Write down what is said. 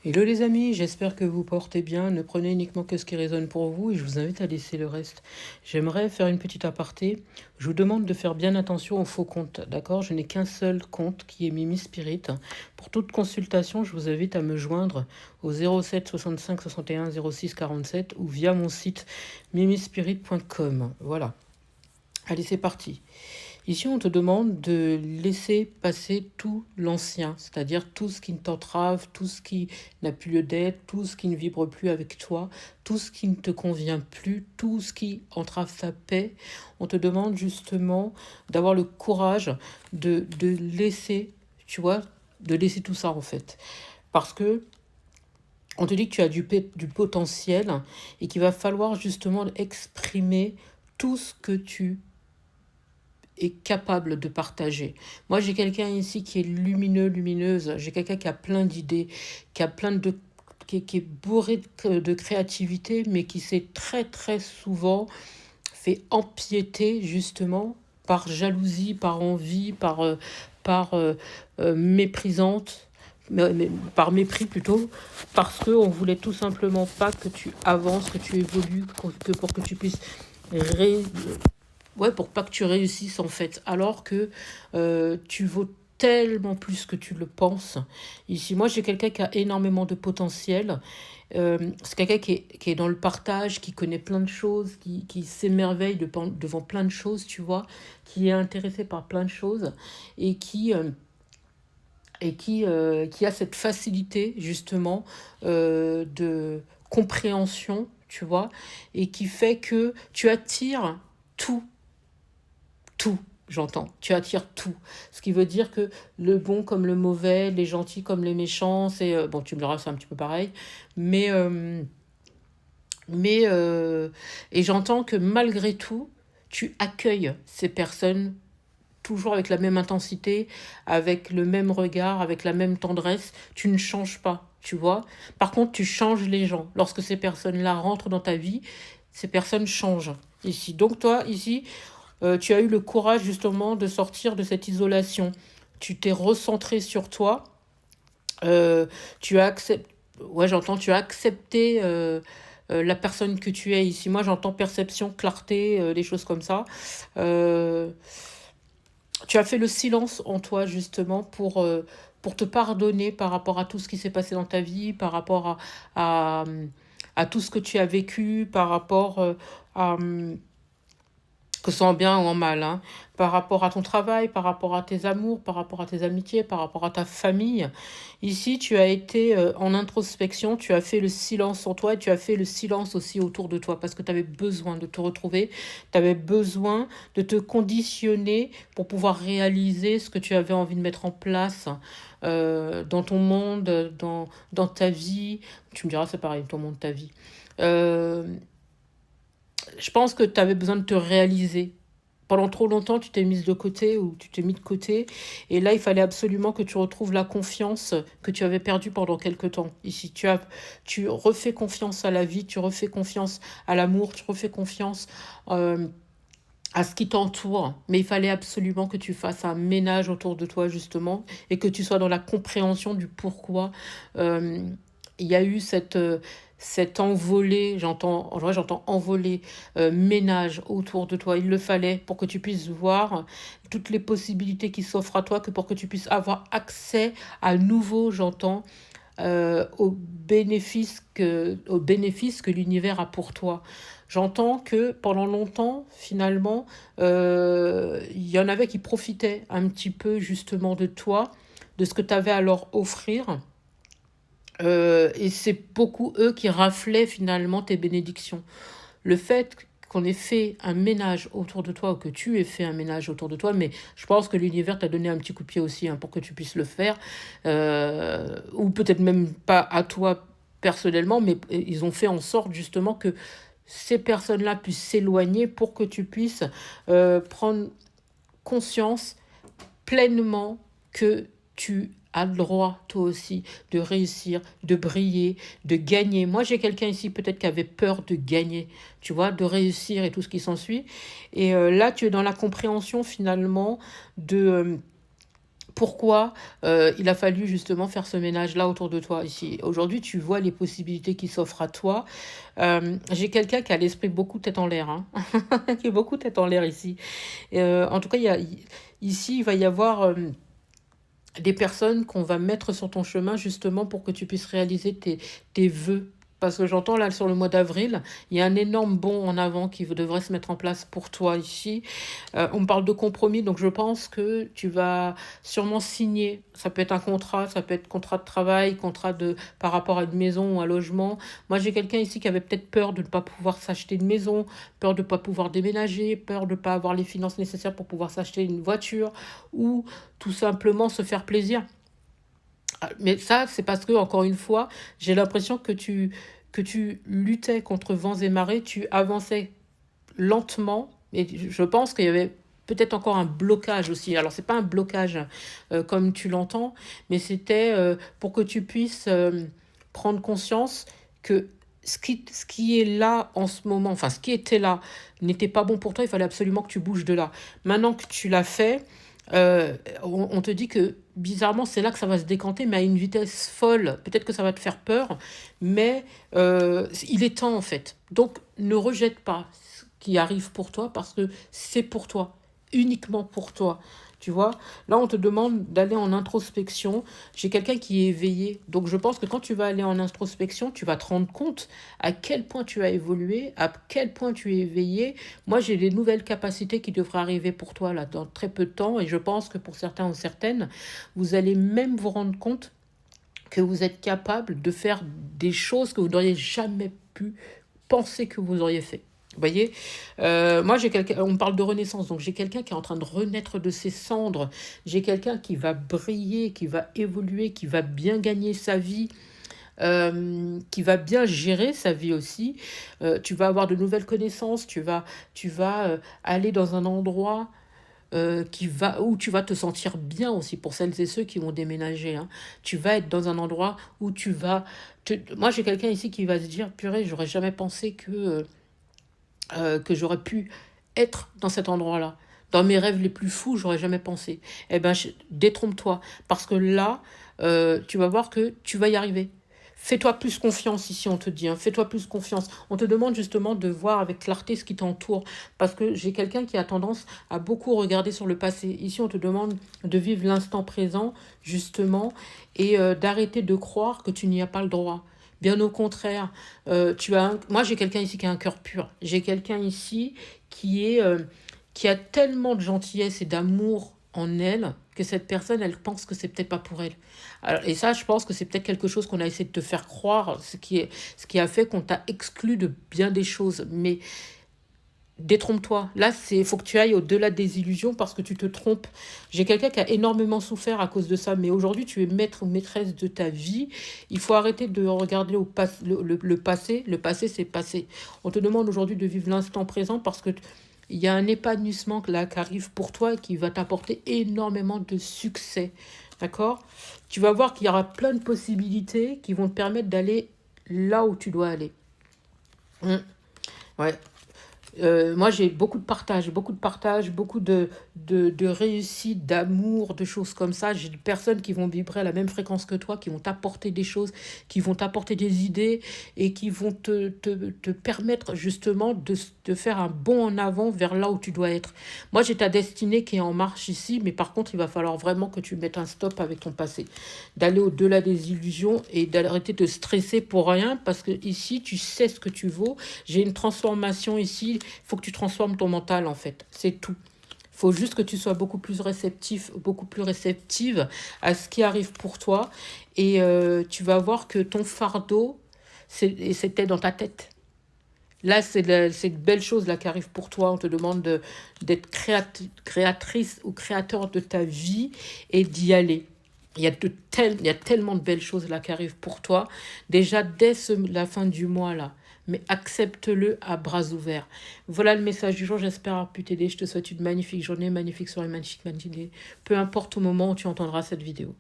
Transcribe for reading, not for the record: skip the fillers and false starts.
Hello les amis, j'espère que vous portez bien. Ne prenez uniquement que ce qui résonne pour vous et je vous invite à laisser le reste. J'aimerais faire une petite aparté. Je vous demande de faire bien attention aux faux comptes, d'accord? Je n'ai qu'un seul compte qui est Mimi Spirit. Pour toute consultation, je vous invite à me joindre au 07 65 61 06 47 ou via mon site mimispirit.com. Voilà. Allez, c'est parti. Ici, on te demande de laisser passer tout l'ancien, c'est-à-dire tout ce qui ne t'entrave, tout ce qui n'a plus lieu d'être, tout ce qui ne vibre plus avec toi, tout ce qui ne te convient plus, tout ce qui entrave ta paix. On te demande justement d'avoir le courage de laisser, tu vois, de laisser tout ça en fait. Parce que on te dit que tu as du potentiel et qu'il va falloir justement exprimer tout ce que tu est capable de partager. Moi, j'ai quelqu'un ici qui est lumineux, lumineuse. J'ai quelqu'un qui a plein d'idées, qui a plein de qui est bourré de créativité, mais qui s'est très très souvent fait empiéter justement par jalousie, par envie, par méprisante, par mépris plutôt, parce qu'on voulait tout simplement pas que tu avances, que tu évolues, que pour que tu puisses ré- ouais, pour pas que tu réussisses en fait, alors que tu vaux tellement plus que tu le penses. Ici, moi, j'ai quelqu'un qui a énormément de potentiel. C'est quelqu'un qui est dans le partage, qui connaît plein de choses, qui s'émerveille devant plein de choses, tu vois, qui est intéressé par plein de choses et qui a cette facilité justement de compréhension, tu vois, et qui fait que tu attires tout tout, j'entends. Tu attires tout. Ce qui veut dire que le bon comme le mauvais, les gentils comme les méchants, c'est... bon, tu me diras, c'est un petit peu pareil. Mais... mais et j'entends que malgré tout, tu accueilles ces personnes toujours avec la même intensité, avec le même regard, avec la même tendresse. Tu ne changes pas, tu vois. Par contre, tu changes les gens. Lorsque ces personnes-là rentrent dans ta vie, ces personnes changent ici. Donc toi, ici, tu as eu le courage justement de sortir de cette isolation. Tu t'es recentré sur toi. Tu as accepté, ouais, j'entends, tu as accepté la personne que tu es ici. Moi, j'entends perception, clarté, des choses comme ça. Euh, Tu as fait le silence en toi justement pour te pardonner par rapport à tout ce qui s'est passé dans ta vie, par rapport à, à tout ce que tu as vécu, par rapport à, que ce soit en bien ou en mal, hein, par rapport à ton travail, par rapport à tes amours, par rapport à tes amitiés, par rapport à ta famille. Ici, tu as été en introspection, tu as fait le silence en toi et tu as fait le silence aussi autour de toi parce que tu avais besoin de te retrouver, tu avais besoin de te conditionner pour pouvoir réaliser ce que tu avais envie de mettre en place dans ton monde, dans ta vie. Tu me diras, c'est pareil, ton monde, ta vie. Euh, je pense que tu avais besoin de te réaliser. Pendant trop longtemps, tu t'es mise de côté ou tu t'es mis de côté. Et là, il fallait absolument que tu retrouves la confiance que tu avais perdue pendant quelque temps. Ici, tu refais confiance à la vie, tu refais confiance à l'amour, tu refais confiance euh, à ce qui t'entoure. Mais il fallait absolument que tu fasses un ménage autour de toi, justement, et que tu sois dans la compréhension du pourquoi euh, il y a eu cette envolée, j'entends envolée, ménage autour de toi. Il le fallait pour que tu puisses voir toutes les possibilités qui s'offrent à toi, que pour que tu puisses avoir accès à nouveau, j'entends, aux bénéfices que l'univers a pour toi. J'entends que pendant longtemps, finalement, il y en avait qui profitaient un petit peu justement de toi, de ce que tu avais à leur offrir. Et c'est beaucoup eux qui raflaient finalement tes bénédictions. Le fait qu'on ait fait un ménage autour de toi ou que tu aies fait un ménage autour de toi, mais je pense que l'univers t'a donné un petit coup de pied aussi pour que tu puisses le faire, ou peut-être même pas à toi personnellement, mais ils ont fait en sorte justement que ces personnes-là puissent s'éloigner pour que tu puisses prendre conscience pleinement que tu as le droit, toi aussi, de réussir, de briller, de gagner. Moi, j'ai quelqu'un ici peut-être qui avait peur de gagner, tu vois, de réussir et tout ce qui s'ensuit. Et là, tu es dans la compréhension finalement de pourquoi il a fallu justement faire ce ménage-là autour de toi ici. Aujourd'hui, tu vois les possibilités qui s'offrent à toi. J'ai quelqu'un qui a l'esprit beaucoup tête en l'air, hein. Qui est beaucoup tête en l'air ici. En tout cas, ici, il va y avoir des personnes qu'on va mettre sur ton chemin justement pour que tu puisses réaliser tes vœux. Parce que j'entends là sur le mois d'avril, il y a un énorme bond en avant qui devrait se mettre en place pour toi ici. On me parle de compromis, donc je pense que tu vas sûrement signer. Ça peut être un contrat, ça peut être contrat de travail, par rapport à une maison ou un logement. Moi, j'ai quelqu'un ici qui avait peut-être peur de ne pas pouvoir s'acheter une maison, peur de ne pas pouvoir déménager, peur de ne pas avoir les finances nécessaires pour pouvoir s'acheter une voiture ou tout simplement se faire plaisir. Mais ça, c'est parce que, encore une fois, j'ai l'impression que tu luttais contre vents et marées, tu avançais lentement, et je pense qu'il y avait peut-être encore un blocage aussi. Alors, c'est pas un blocage comme tu l'entends, mais c'était pour que tu puisses prendre conscience que ce qui est là en ce moment, enfin, ce qui était là, n'était pas bon pour toi, il fallait absolument que tu bouges de là. Maintenant que tu l'as fait, on te dit que bizarrement c'est là que ça va se décanter, mais à une vitesse folle. Peut-être que ça va te faire peur, mais il est temps en fait. Donc ne rejette pas ce qui arrive pour toi parce que c'est pour toi, uniquement pour toi. Tu vois, là on te demande d'aller en introspection. J'ai quelqu'un qui est éveillé. Donc je pense que quand tu vas aller en introspection, tu vas te rendre compte à quel point tu as évolué, à quel point tu es éveillé. Moi, j'ai des nouvelles capacités qui devraient arriver pour toi là dans très peu de temps. Et je pense que pour certains ou certaines, vous allez même vous rendre compte que vous êtes capable de faire des choses que vous n'auriez jamais pu penser que vous auriez fait. Vous voyez, moi j'ai quelqu'un, on parle de renaissance, donc j'ai quelqu'un qui est en train de renaître de ses cendres, j'ai quelqu'un qui va briller, qui va évoluer, qui va bien gagner sa vie, qui va bien gérer sa vie aussi. Tu vas avoir de nouvelles connaissances, tu vas aller dans un endroit où tu vas te sentir bien aussi pour celles et ceux qui vont déménager, hein. Tu vas être dans un endroit où moi j'ai quelqu'un ici qui va se dire, purée, j'aurais jamais pensé que j'aurais pu être dans cet endroit-là. Dans mes rêves les plus fous, j'aurais jamais pensé. Eh ben, détrompe-toi. Parce que là, tu vas voir que tu vas y arriver. Fais-toi plus confiance ici, on te dit, hein. Fais-toi plus confiance. On te demande justement de voir avec clarté ce qui t'entoure. Parce que j'ai quelqu'un qui a tendance à beaucoup regarder sur le passé. Ici, on te demande de vivre l'instant présent, justement, et d'arrêter de croire que tu n'y as pas le droit. Bien au contraire, moi j'ai quelqu'un ici qui a un cœur pur. J'ai quelqu'un ici qui a tellement de gentillesse et d'amour en elle que cette personne, elle pense que c'est peut-être pas pour elle. Alors, et ça, je pense que c'est peut-être quelque chose qu'on a essayé de te faire croire, ce qui a fait qu'on t'a exclu de bien des choses. Mais détrompe-toi. Là, faut que tu ailles au-delà des illusions parce que tu te trompes. J'ai quelqu'un qui a énormément souffert à cause de ça, mais aujourd'hui, tu es maître ou maîtresse de ta vie. Il faut arrêter de regarder le passé. Le passé, c'est passé. On te demande aujourd'hui de vivre l'instant présent parce que il y a un épanouissement là qui arrive pour toi et qui va t'apporter énormément de succès. D'accord? Tu vas voir qu'il y aura plein de possibilités qui vont te permettre d'aller là où tu dois aller. Ouais. Moi, j'ai beaucoup de partage, beaucoup de réussite, d'amour, de choses comme ça. J'ai des personnes qui vont vibrer à la même fréquence que toi, qui vont t'apporter des choses, qui vont t'apporter des idées et qui vont te permettre justement de faire un bond en avant vers là où tu dois être. Moi, j'ai ta destinée qui est en marche ici, mais par contre, il va falloir vraiment que tu mettes un stop avec ton passé. D'aller au-delà des illusions et d'arrêter de stresser pour rien parce que ici, tu sais ce que tu vaux. J'ai une transformation ici. Il faut que tu transformes ton mental, en fait. C'est tout. Il faut juste que tu sois beaucoup plus réceptif, beaucoup plus réceptive à ce qui arrive pour toi. Et tu vas voir que ton fardeau, c'était dans ta tête. Là, c'est une belle chose là, qui arrive pour toi. On te demande d'être créatrice ou créateur de ta vie et d'y aller. Il y a tellement de belles choses là qui arrivent pour toi. Déjà, dès la fin du mois, là. Mais accepte-le à bras ouverts. Voilà le message du jour. J'espère avoir pu t'aider. Je te souhaite une magnifique journée, magnifique soirée, magnifique matinée. Peu importe au moment où tu entendras cette vidéo.